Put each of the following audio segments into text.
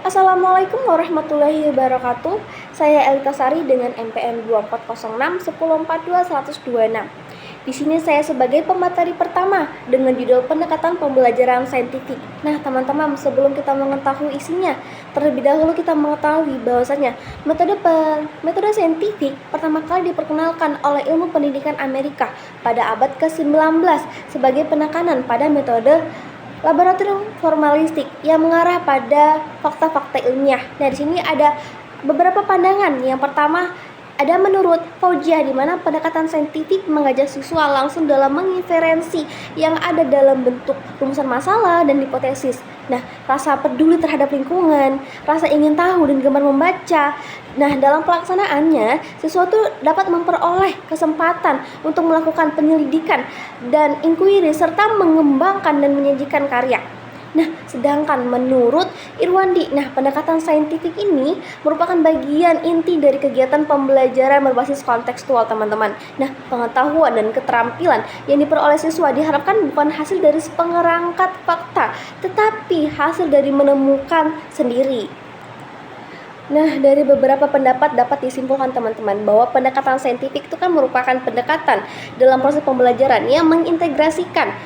Assalamualaikum warahmatullahi wabarakatuh. Saya Elita Sari dengan NPM 2406 1042 126. Di sini saya sebagai pemateri pertama dengan judul pendekatan pembelajaran saintifik. Nah, teman-teman, sebelum kita mengetahui isinya, terlebih dahulu kita mengetahui bahwasanya metode saintifik pertama kali diperkenalkan oleh ilmu pendidikan Amerika pada abad ke-19 sebagai penekanan pada metode laboratorium formalistik yang mengarah pada fakta-fakta ilmiah. Nah, di sini ada beberapa pandangan. Yang pertama, ada menurut Fauziah, di mana pendekatan saintifik mengajak siswa langsung dalam menginferensi yang ada dalam bentuk rumusan masalah dan hipotesis. Nah, rasa peduli terhadap lingkungan, rasa ingin tahu dan gemar membaca. Nah, dalam pelaksanaannya, siswa itu dapat memperoleh kesempatan untuk melakukan penyelidikan dan inquiry serta mengembangkan dan menyajikan karya. Nah, sedangkan menurut Irwandi, pendekatan saintifik ini merupakan bagian inti dari kegiatan pembelajaran berbasis kontekstual, teman-teman. Nah, pengetahuan dan keterampilan yang diperoleh siswa diharapkan bukan hasil dari pengerangkat fakta, tetapi hasil dari menemukan sendiri. Nah, dari beberapa pendapat dapat disimpulkan, teman-teman, bahwa pendekatan saintifik itu kan merupakan pendekatan dalam proses pembelajaran yang mengintegrasikan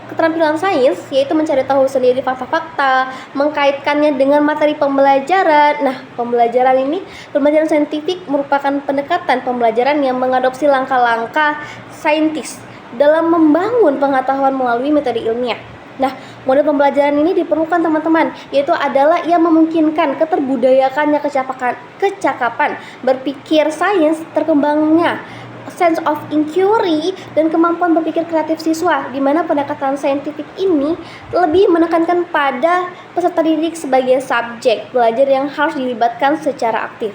keterampilan sains, yaitu mencari tahu sendiri fakta-fakta, mengkaitkannya dengan materi pembelajaran. Nah, pembelajaran saintifik merupakan pendekatan pembelajaran yang mengadopsi langkah-langkah saintis dalam membangun pengetahuan melalui metode ilmiah. Nah, model pembelajaran ini diperlukan, teman-teman, yaitu adalah yang memungkinkan keterbudayakannya kecakapan berpikir sains, terkembangnya sense of inquiry dan kemampuan berpikir kreatif siswa, di mana pendekatan saintifik ini lebih menekankan pada peserta didik sebagai subjek belajar yang harus dilibatkan secara aktif.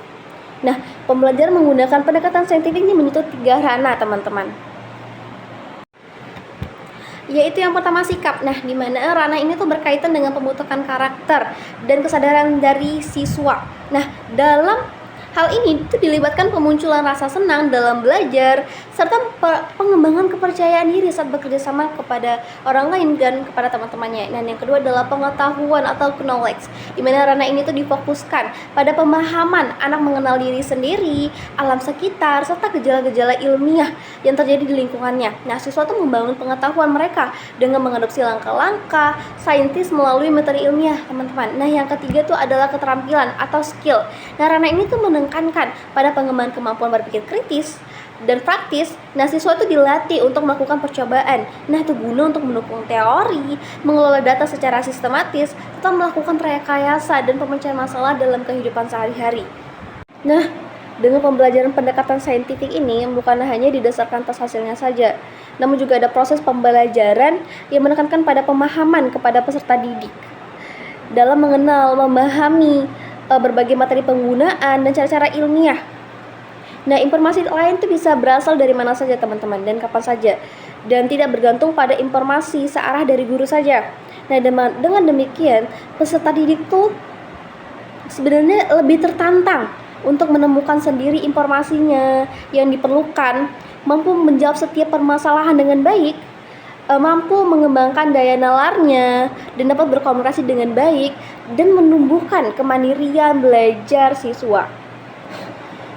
Nah, pembelajaran menggunakan pendekatan saintifik ini menyentuh 3 ranah, teman-teman. Yaitu yang pertama, sikap. Nah, di mana ranah ini tuh berkaitan dengan pembentukan karakter dan kesadaran dari siswa. Nah, dalam hal ini itu dilibatkan pemunculan rasa senang dalam belajar serta pengembangan kepercayaan diri saat bekerja sama kepada orang lain dan kepada teman-temannya. Dan yang kedua adalah pengetahuan atau knowledge, di mana ranah ini tuh difokuskan pada pemahaman anak mengenal diri sendiri, alam sekitar, serta gejala-gejala ilmiah yang terjadi di lingkungannya. Nah, siswa tuh membangun pengetahuan mereka dengan mengadopsi langkah-langkah saintis melalui metode ilmiah, teman-teman. Nah, yang ketiga tuh adalah keterampilan atau skill. Nah, ranah ini tuh menekankan pada pengembangan kemampuan berpikir kritis dan praktis. Nah, siswa itu dilatih untuk melakukan percobaan. Nah, itu guna untuk mendukung teori, mengelola data secara sistematis, serta melakukan rekayasa dan pemecahan masalah dalam kehidupan sehari-hari. Nah, dengan pembelajaran pendekatan saintifik ini bukan hanya didasarkan atas hasilnya saja, namun juga ada proses pembelajaran yang menekankan pada pemahaman kepada peserta didik dalam mengenal, memahami berbagai materi penggunaan dan cara-cara ilmiah. Nah, informasi lain itu bisa berasal dari mana saja, teman-teman, dan kapan saja, dan tidak bergantung pada informasi searah dari guru saja. Nah, dengan demikian peserta didik tuh sebenarnya lebih tertantang untuk menemukan sendiri informasinya yang diperlukan, mampu menjawab setiap permasalahan dengan baik, mampu mengembangkan daya nalarnya dan dapat berkomunikasi dengan baik dan menumbuhkan kemandirian belajar siswa.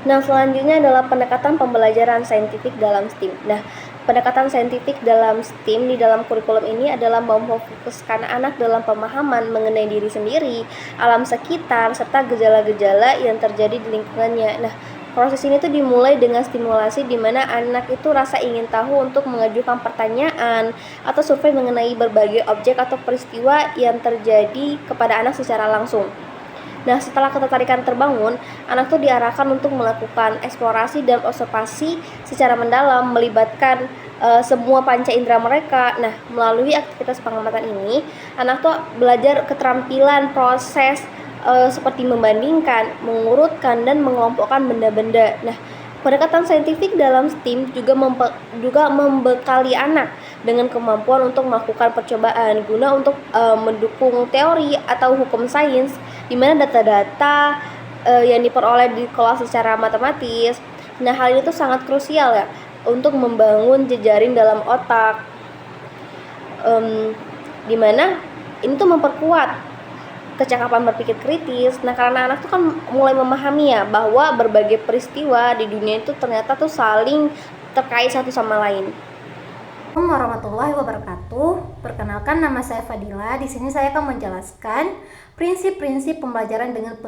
Nah, selanjutnya adalah pendekatan pembelajaran saintifik dalam STEAM. Nah, pendekatan saintifik dalam STEAM di dalam kurikulum ini adalah memfokuskan anak dalam pemahaman mengenai diri sendiri, alam sekitar, serta gejala-gejala yang terjadi di lingkungannya. Nah, proses ini tuh dimulai dengan stimulasi di mana anak itu rasa ingin tahu untuk mengajukan pertanyaan atau survei mengenai berbagai objek atau peristiwa yang terjadi kepada anak secara langsung. Nah, setelah ketertarikan terbangun, anak tuh diarahkan untuk melakukan eksplorasi dan observasi secara mendalam, melibatkan semua panca indera mereka. Nah, melalui aktivitas pengamatan ini, anak tuh belajar keterampilan proses seperti membandingkan, mengurutkan, dan mengelompokkan benda-benda. Nah, pendekatan saintifik dalam STEAM juga membekali anak dengan kemampuan untuk melakukan percobaan guna untuk mendukung teori atau hukum sains, di mana data-data yang diperoleh dikelola secara matematis. Nah, hal ini tuh sangat krusial ya untuk membangun jejaring dalam otak, di mana ini tuh memperkuat kecakapan berpikir kritis. Nah, karena anak tuh kan mulai memahami ya bahwa berbagai peristiwa di dunia itu ternyata tuh saling terkait satu sama lain. Assalamualaikum warahmatullahi wabarakatuh. Perkenalkan, nama saya Fadila. Di sini saya akan menjelaskan prinsip-prinsip pembelajaran dengan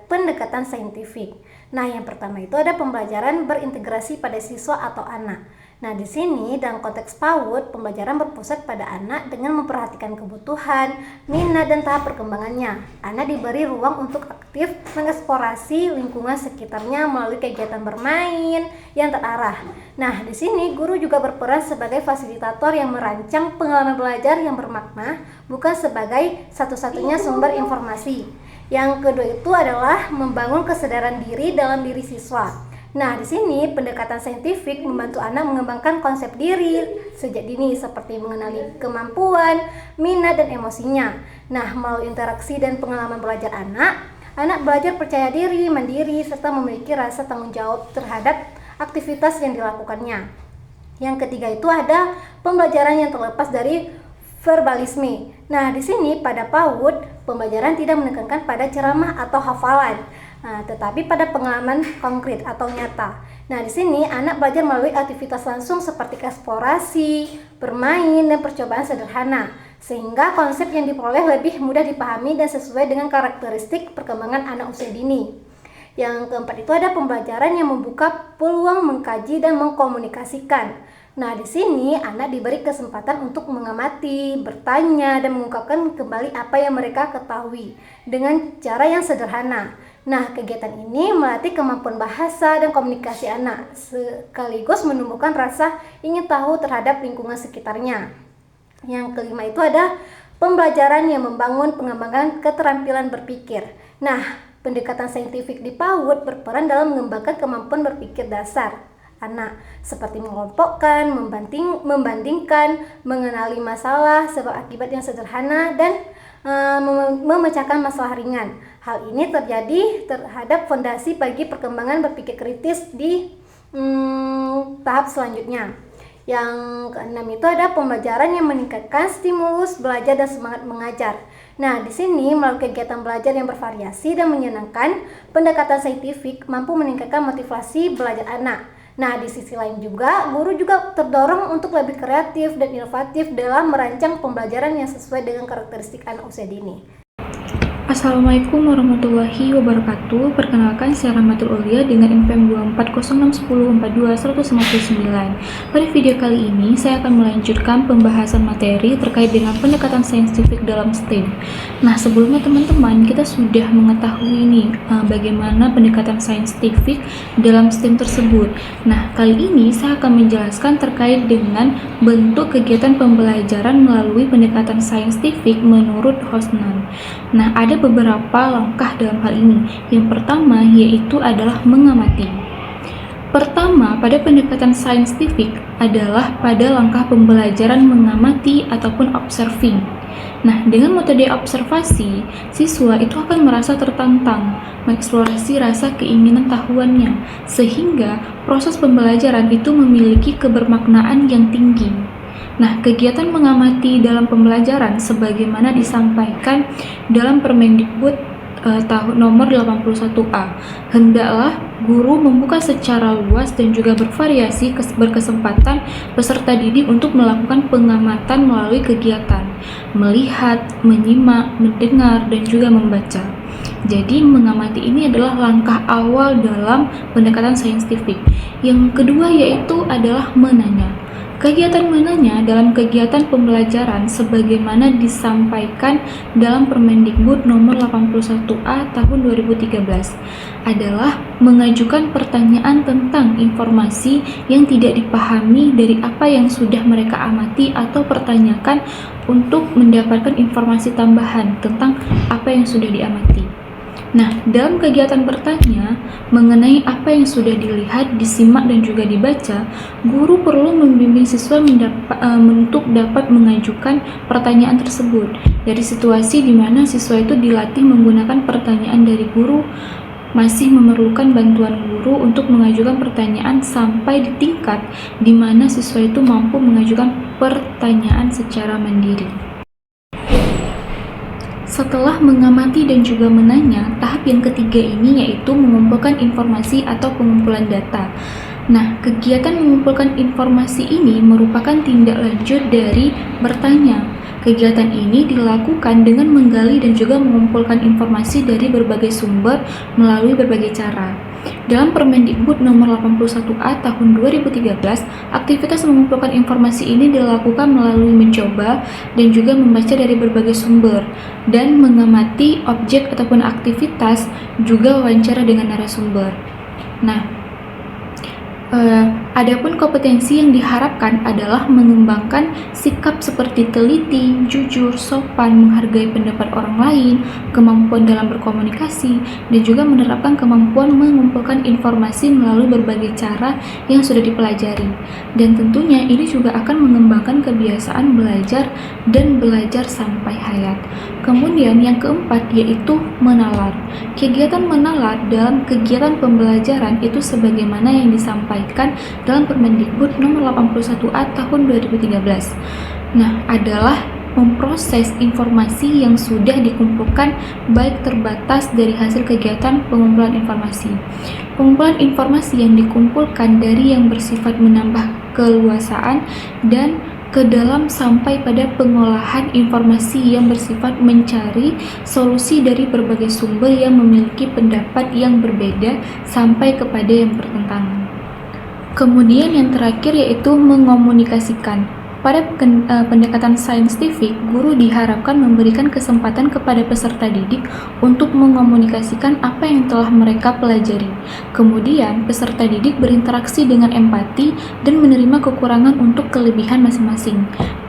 pendekatan saintifik. Nah, yang pertama itu ada pembelajaran berintegrasi pada siswa atau anak. Nah, di sini dalam konteks PAUD, pembelajaran berpusat pada anak dengan memperhatikan kebutuhan, minat, dan tahap perkembangannya. Anak diberi ruang untuk aktif mengeksplorasi lingkungan sekitarnya melalui kegiatan bermain yang terarah. Nah, di sini guru juga berperan sebagai fasilitator yang merancang pengalaman belajar yang bermakna, bukan sebagai satu-satunya sumber informasi. Yang kedua itu adalah membangun kesadaran diri dalam diri siswa. Nah, di sini pendekatan saintifik membantu anak mengembangkan konsep diri sejak dini seperti mengenali kemampuan, minat, dan emosinya. Nah, melalui interaksi dan pengalaman belajar anak belajar percaya diri, mandiri, serta memiliki rasa tanggung jawab terhadap aktivitas yang dilakukannya. Yang ketiga itu ada pembelajaran yang terlepas dari verbalisme. Nah, di sini pada PAUD, pembelajaran tidak menekankan pada ceramah atau hafalan, tetapi pada pengalaman konkret atau nyata. Nah, di sini anak belajar melalui aktivitas langsung seperti eksplorasi, bermain, dan percobaan sederhana, sehingga konsep yang diperoleh lebih mudah dipahami dan sesuai dengan karakteristik perkembangan anak usia dini. Yang keempat itu ada pembelajaran yang membuka peluang mengkaji dan mengkomunikasikan. Nah, di sini anak diberi kesempatan untuk mengamati, bertanya, dan mengungkapkan kembali apa yang mereka ketahui dengan cara yang sederhana. Nah, kegiatan ini melatih kemampuan bahasa dan komunikasi anak, sekaligus menumbuhkan rasa ingin tahu terhadap lingkungan sekitarnya. Yang kelima itu ada pembelajaran yang membangun pengembangan keterampilan berpikir. Nah, pendekatan saintifik di PAUD berperan dalam mengembangkan kemampuan berpikir dasar anak, seperti mengelompokkan, membandingkan, mengenali masalah, sebab akibat yang sederhana, dan memecahkan masalah ringan. Hal ini terjadi terhadap fondasi bagi perkembangan berpikir kritis di tahap selanjutnya. Yang keenam itu ada pembelajaran yang meningkatkan stimulus belajar dan semangat mengajar. Nah, di sini melalui kegiatan belajar yang bervariasi dan menyenangkan, pendekatan saintifik mampu meningkatkan motivasi belajar anak. Nah, di sisi lain juga, guru juga terdorong untuk lebih kreatif dan inovatif dalam merancang pembelajaran yang sesuai dengan karakteristik anak usia dini. Assalamualaikum warahmatullahi wabarakatuh. Perkenalkan, saya Rahmatul Ulia dengan NPM 24061042 Pada video kali ini, saya akan melanjutkan pembahasan materi terkait dengan pendekatan saintifik dalam STEM. Nah, sebelumnya teman-teman, kita sudah mengetahui nih bagaimana pendekatan saintifik dalam STEM tersebut. Nah, kali ini saya akan menjelaskan terkait dengan bentuk kegiatan pembelajaran melalui pendekatan saintifik menurut Hosnan. Nah, ada beberapa langkah dalam hal ini. Yang pertama yaitu adalah mengamati. Pertama, pada pendekatan saintifik adalah pada langkah pembelajaran mengamati ataupun observing. Nah, dengan metode observasi, siswa itu akan merasa tertantang, mengeksplorasi rasa keinginan tahuannya, sehingga proses pembelajaran itu memiliki kebermaknaan yang tinggi. Nah, kegiatan mengamati dalam pembelajaran sebagaimana disampaikan dalam Permendikbud tahun nomor 81A, hendaklah guru membuka secara luas dan juga bervariasi berkesempatan peserta didik untuk melakukan pengamatan melalui kegiatan melihat, menyimak, mendengar, dan juga membaca. Jadi, mengamati ini adalah langkah awal dalam pendekatan saintifik. Yang kedua yaitu adalah menanya. Kegiatan menanya dalam kegiatan pembelajaran sebagaimana disampaikan dalam Permendikbud nomor 81A tahun 2013 adalah mengajukan pertanyaan tentang informasi yang tidak dipahami dari apa yang sudah mereka amati atau pertanyakan untuk mendapatkan informasi tambahan tentang apa yang sudah diamati. Nah, dalam kegiatan bertanya mengenai apa yang sudah dilihat, disimak, dan juga dibaca, guru perlu membimbing siswa untuk dapat mengajukan pertanyaan tersebut dari situasi di mana siswa itu dilatih menggunakan pertanyaan dari guru, masih memerlukan bantuan guru untuk mengajukan pertanyaan sampai di tingkat di mana siswa itu mampu mengajukan pertanyaan secara mandiri. Setelah mengamati dan juga menanya, tahap yang ketiga ini yaitu mengumpulkan informasi atau pengumpulan data. Nah, kegiatan mengumpulkan informasi ini merupakan tindak lanjut dari bertanya. Kegiatan ini dilakukan dengan menggali dan juga mengumpulkan informasi dari berbagai sumber melalui berbagai cara. Dalam Permendikbud nomor 81A tahun 2013, aktivitas mengumpulkan informasi ini dilakukan melalui mencoba dan juga membaca dari berbagai sumber dan mengamati objek ataupun aktivitas, juga wawancara dengan narasumber. Nah, adapun kompetensi yang diharapkan adalah mengembangkan sikap seperti teliti, jujur, sopan, menghargai pendapat orang lain, kemampuan dalam berkomunikasi, dan juga menerapkan kemampuan mengumpulkan informasi melalui berbagai cara yang sudah dipelajari. Dan tentunya ini juga akan mengembangkan kebiasaan belajar dan belajar sampai hayat. Kemudian yang keempat yaitu menalar. Kegiatan menalar dalam kegiatan pembelajaran itu sebagaimana yang disampaikan dalam Permendikbud nomor 81A tahun 2013. Nah, adalah memproses informasi yang sudah dikumpulkan baik terbatas dari hasil kegiatan pengumpulan informasi. Pengumpulan informasi yang dikumpulkan dari yang bersifat menambah keluasaan dan ke dalam sampai pada pengolahan informasi yang bersifat mencari solusi dari berbagai sumber yang memiliki pendapat yang berbeda sampai kepada yang bertentangan. Kemudian yang terakhir yaitu mengomunikasikan. Pada pendekatan saintifik, guru diharapkan memberikan kesempatan kepada peserta didik untuk mengomunikasikan apa yang telah mereka pelajari. Kemudian, peserta didik berinteraksi dengan empati dan menerima kekurangan untuk kelebihan masing-masing.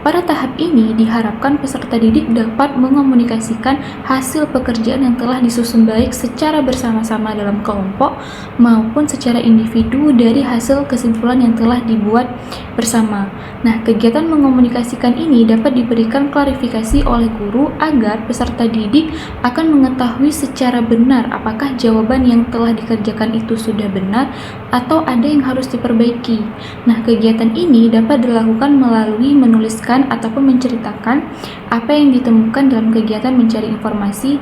Pada tahap ini, diharapkan peserta didik dapat mengomunikasikan hasil pekerjaan yang telah disusun baik secara bersama-sama dalam kelompok maupun secara individu dari hasil kesimpulan yang telah dibuat bersama. Nah, kegiatan mengomunikasikan ini dapat diberikan klarifikasi oleh guru agar peserta didik akan mengetahui secara benar apakah jawaban yang telah dikerjakan itu sudah benar atau ada yang harus diperbaiki. Nah, kegiatan ini dapat dilakukan melalui menuliskan ataupun menceritakan apa yang ditemukan dalam kegiatan mencari informasi,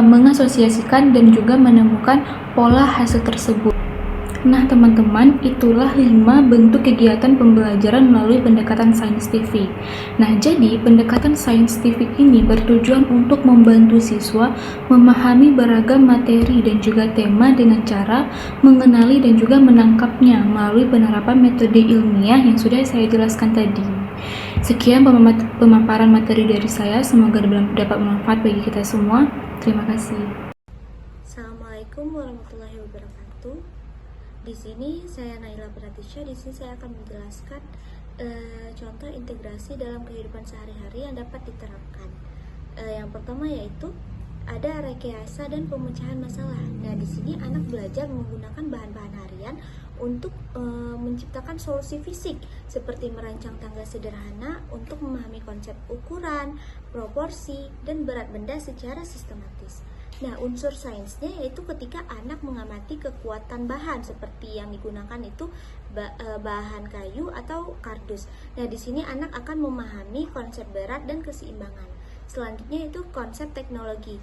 mengasosiasikan dan juga menemukan pola hasil tersebut. Nah, teman-teman, itulah 5 bentuk kegiatan pembelajaran melalui pendekatan saintifik. Nah, jadi pendekatan saintifik ini bertujuan untuk membantu siswa memahami beragam materi dan juga tema dengan cara mengenali dan juga menangkapnya melalui penerapan metode ilmiah yang sudah saya jelaskan tadi. Sekian pemaparan materi dari saya, semoga dapat bermanfaat bagi kita semua. Terima kasih. Assalamualaikum warahmatullahi wabarakatuh. Di sini saya Naila Pratisya. Di sini saya akan menjelaskan contoh integrasi dalam kehidupan sehari-hari yang dapat diterapkan. Yang pertama yaitu ada rekayasa dan pemecahan masalah. Nah, di sini anak belajar menggunakan bahan-bahan harian untuk menciptakan solusi fisik seperti merancang tangga sederhana untuk memahami konsep ukuran, proporsi, dan berat benda secara sistematis. Nah, unsur sainsnya yaitu ketika anak mengamati kekuatan bahan seperti yang digunakan itu bahan kayu atau kardus. Nah, di sini anak akan memahami konsep berat dan keseimbangan. Selanjutnya itu konsep teknologi.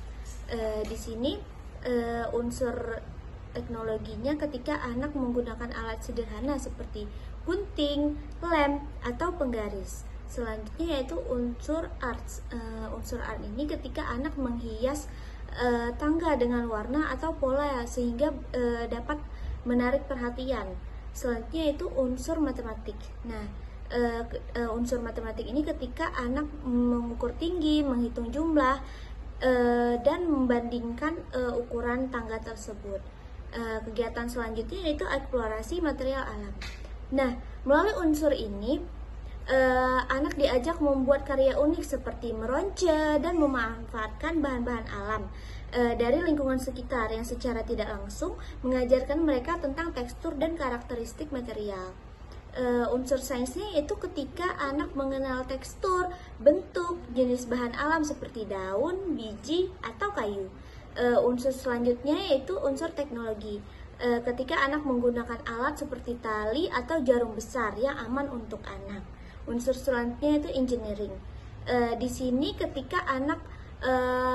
Di sini unsur teknologinya ketika anak menggunakan alat sederhana seperti gunting, lem, atau penggaris. Selanjutnya yaitu unsur art. Unsur art ini ketika anak menghias tangga dengan warna atau pola sehingga dapat menarik perhatian. Selanjutnya itu unsur matematik. Nah, unsur matematik ini ketika anak mengukur tinggi, menghitung jumlah, dan membandingkan ukuran tangga tersebut. Kegiatan selanjutnya yaitu eksplorasi material alam. Nah, melalui unsur ini anak diajak membuat karya unik seperti meronce dan memanfaatkan bahan-bahan alam dari lingkungan sekitar yang secara tidak langsung mengajarkan mereka tentang tekstur dan karakteristik material. Unsur sainsnya yaitu ketika anak mengenal tekstur, bentuk, jenis bahan alam seperti daun, biji, atau kayu. Unsur selanjutnya yaitu unsur teknologi. Ketika anak menggunakan alat seperti tali atau jarum besar yang aman untuk anak. Unsur selanjutnya itu engineering. Di sini ketika anak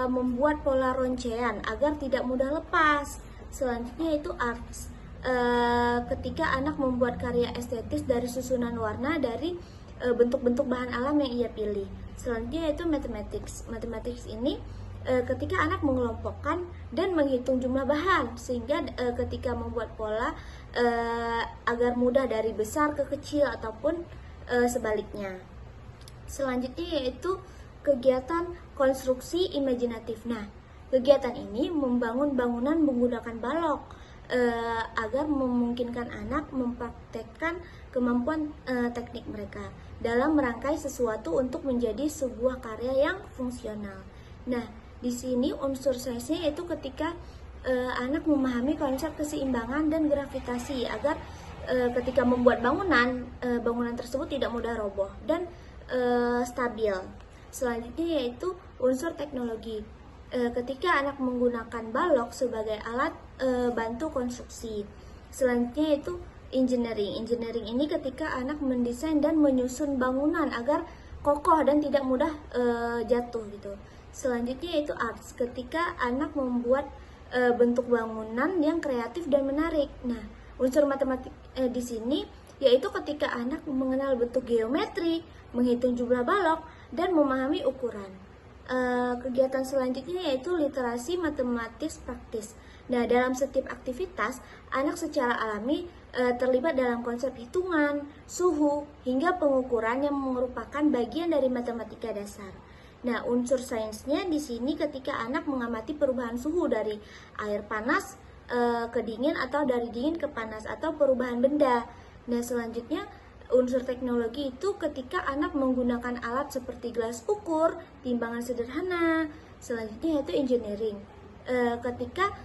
membuat pola roncean agar tidak mudah lepas. Selanjutnya itu arts. Ketika anak membuat karya estetis dari susunan warna dari bentuk-bentuk bahan alam yang ia pilih. Selanjutnya itu mathematics. Mathematics ini ketika anak mengelompokkan dan menghitung jumlah bahan, sehingga ketika membuat pola agar mudah dari besar ke kecil ataupun sebaliknya. Selanjutnya yaitu kegiatan konstruksi imajinatif. Nah, kegiatan ini membangun bangunan menggunakan balok agar memungkinkan anak mempraktekkan kemampuan teknik mereka dalam merangkai sesuatu untuk menjadi sebuah karya yang fungsional. Nah, di sini unsur sainsnya yaitu ketika anak memahami konsep keseimbangan dan gravitasi agar ketika membuat bangunan, bangunan tersebut tidak mudah roboh dan stabil. Selanjutnya yaitu unsur teknologi. Ketika anak menggunakan balok sebagai alat bantu konstruksi. Selanjutnya yaitu engineering. Engineering ini ketika anak mendesain dan menyusun bangunan agar kokoh dan tidak mudah jatuh gitu. Selanjutnya yaitu arts. Ketika anak membuat bentuk bangunan yang kreatif dan menarik. Nah, unsur matematik di sini yaitu ketika anak mengenal bentuk geometri, menghitung jumlah balok, dan memahami ukuran. Kegiatan selanjutnya yaitu literasi matematis praktis. Nah, dalam setiap aktivitas, anak secara alami terlibat dalam konsep hitungan, suhu, hingga pengukuran yang merupakan bagian dari matematika dasar. Nah, unsur sainsnya di sini ketika anak mengamati perubahan suhu dari air panas ke dingin atau dari dingin ke panas atau perubahan benda. Nah, selanjutnya unsur teknologi itu ketika anak menggunakan alat seperti gelas ukur, timbangan sederhana. Selanjutnya yaitu engineering. Ketika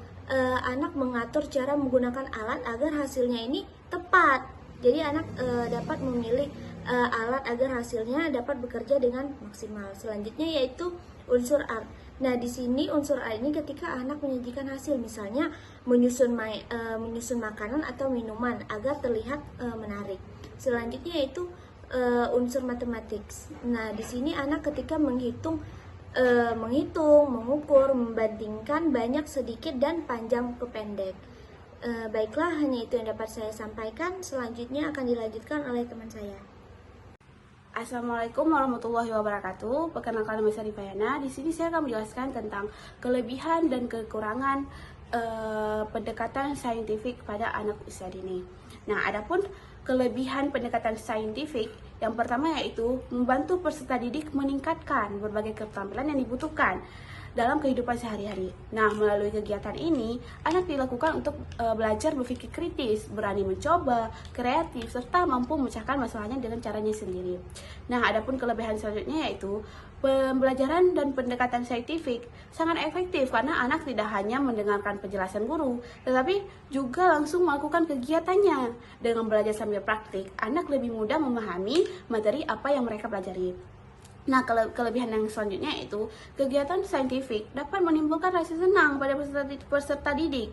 anak mengatur cara menggunakan alat agar hasilnya ini tepat. Jadi anak dapat memilih alat agar hasilnya dapat bekerja dengan maksimal. Selanjutnya yaitu unsur art. Nah, di sini unsur art ini ketika anak menyajikan hasil, misalnya menyusun makanan atau minuman agar terlihat menarik. Selanjutnya yaitu unsur matematik. Nah, di sini anak ketika menghitung, mengukur, membandingkan banyak, sedikit, dan panjang ke pendek. Baiklah, hanya itu yang dapat saya sampaikan. Selanjutnya akan dilanjutkan oleh teman saya. Assalamualaikum warahmatullahi wabarakatuh. Perkenalkan, nama saya Rifayana. Di sini saya akan menjelaskan tentang kelebihan dan kekurangan pendekatan saintifik pada anak usia dini. Nah, adapun kelebihan pendekatan saintifik yang pertama yaitu membantu peserta didik meningkatkan berbagai keterampilan yang dibutuhkan dalam kehidupan sehari-hari. Nah, melalui kegiatan ini, anak dilakukan untuk belajar berpikir kritis, berani mencoba, kreatif, serta mampu memecahkan masalahnya dengan caranya sendiri. Nah, adapun kelebihan selanjutnya yaitu pembelajaran dan pendekatan saintifik sangat efektif karena anak tidak hanya mendengarkan penjelasan guru, tetapi juga langsung melakukan kegiatannya. Dengan belajar sambil praktik, anak lebih mudah memahami materi apa yang mereka pelajari. Nah, kelebihan yang selanjutnya itu kegiatan saintifik dapat menimbulkan rasa senang pada peserta didik.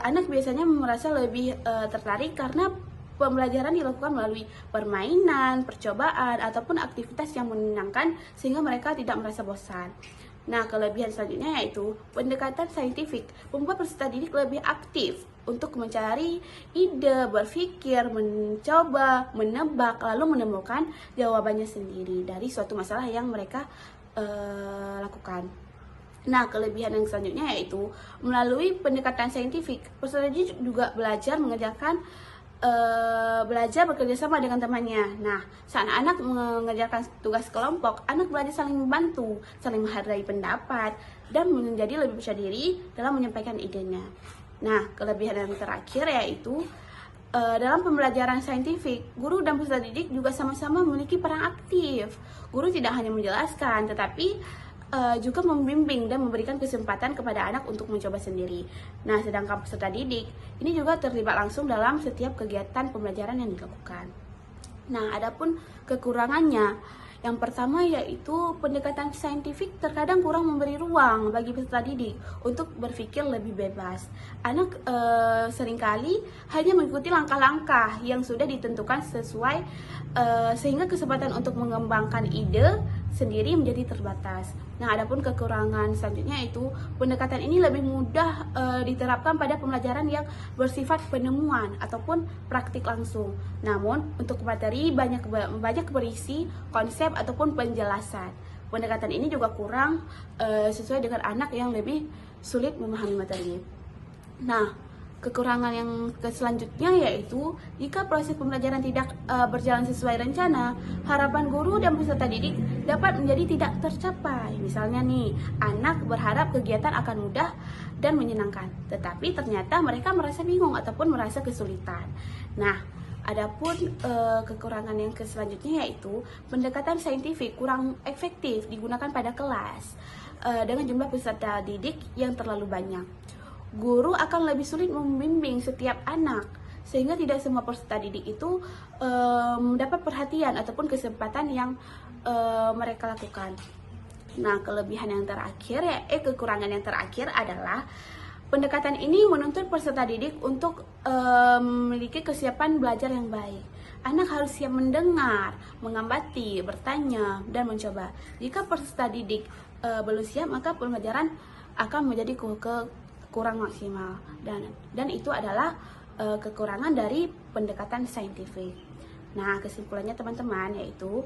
Anak biasanya merasa lebih tertarik karena pembelajaran dilakukan melalui permainan, percobaan, ataupun aktivitas yang menyenangkan sehingga mereka tidak merasa bosan. Nah, kelebihan selanjutnya yaitu pendekatan saintifik membuat peserta didik lebih aktif untuk mencari ide, berpikir, mencoba, menebak, lalu menemukan jawabannya sendiri dari suatu masalah yang mereka lakukan. Nah, kelebihan yang selanjutnya yaitu melalui pendekatan saintifik, peserta didik juga belajar bekerja sama dengan temannya. Nah, saat anak mengerjakan tugas kelompok, anak belajar saling membantu, saling menghargai pendapat, dan menjadi lebih percaya diri dalam menyampaikan idenya. Nah, kelebihan yang terakhir yaitu dalam pembelajaran saintifik, guru dan peserta didik juga sama-sama memiliki peran aktif. Guru tidak hanya menjelaskan, tetapi juga membimbing dan memberikan kesempatan kepada anak untuk mencoba sendiri. Nah, sedangkan peserta didik ini juga terlibat langsung dalam setiap kegiatan pembelajaran yang dilakukan. Nah, adapun kekurangannya, yang pertama yaitu pendekatan saintifik terkadang kurang memberi ruang bagi peserta didik untuk berpikir lebih bebas. Anak seringkali hanya mengikuti langkah-langkah yang sudah ditentukan sesuai, sehingga kesempatan untuk mengembangkan ide sendiri menjadi terbatas. Nah, adapun kekurangan selanjutnya itu pendekatan ini lebih mudah diterapkan pada pembelajaran yang bersifat penemuan ataupun praktik langsung. Namun, untuk materi banyak berisi konsep ataupun penjelasan. Pendekatan ini juga kurang sesuai dengan anak yang lebih sulit memahami materi. Nah, kekurangan yang selanjutnya yaitu jika proses pembelajaran tidak berjalan sesuai rencana, harapan guru dan peserta didik dapat menjadi tidak tercapai. Misalnya nih, anak berharap kegiatan akan mudah dan menyenangkan, tetapi ternyata mereka merasa bingung ataupun merasa kesulitan. Nah, adapun kekurangan yang selanjutnya yaitu pendekatan saintifik kurang efektif digunakan pada kelas dengan jumlah peserta didik yang terlalu banyak. Guru akan lebih sulit membimbing setiap anak, sehingga tidak semua peserta didik itu mendapat perhatian ataupun kesempatan yang mereka lakukan. Nah, kelebihan yang terakhir kekurangan yang terakhir adalah pendekatan ini menuntut peserta didik untuk memiliki kesiapan belajar yang baik. Anak harus siap mendengar, mengamati, bertanya, dan mencoba. Jika peserta didik belum siap, maka pembelajaran akan menjadi kurang maksimal, dan itu adalah kekurangan dari pendekatan saintifik. Nah, kesimpulannya teman-teman yaitu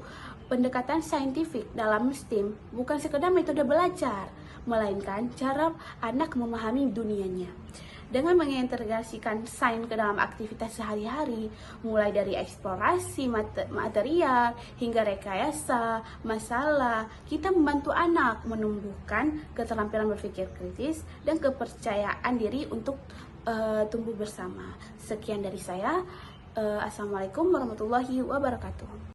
pendekatan saintifik dalam STEM bukan sekedar metode belajar, melainkan cara anak memahami dunianya. Dengan mengintegrasikan sains ke dalam aktivitas sehari-hari, mulai dari eksplorasi material hingga rekayasa masalah, kita membantu anak menumbuhkan keterampilan berpikir kritis dan kepercayaan diri untuk tumbuh bersama. Sekian dari saya. Assalamualaikum warahmatullahi wabarakatuh.